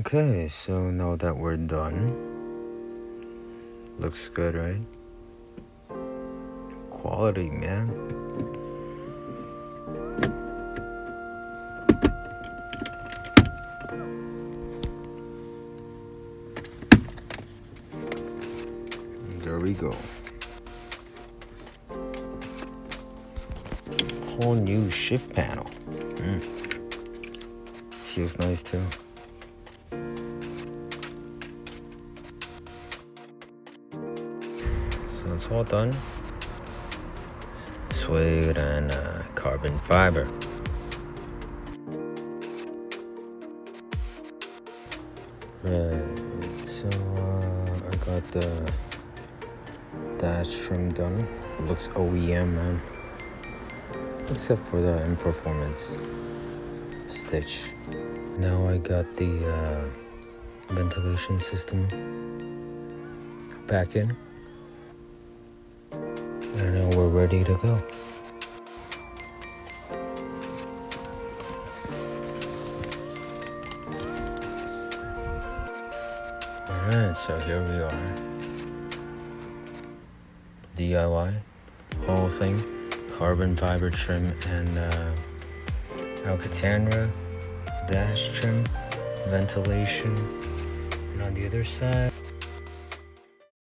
Okay, so now that we're done, looks good, right? Quality, man. There we go. Whole new shift panel. Feels nice too. So it's all done. Suede and carbon fiber. Right, so I got the dash trim done. It looks OEM, man. Except for the in performance stitch. Now I got the ventilation system back in. And now we're ready to go. Alright, so here we are. DIY, whole thing, carbon fiber trim and alcantara dash trim, ventilation, and on the other side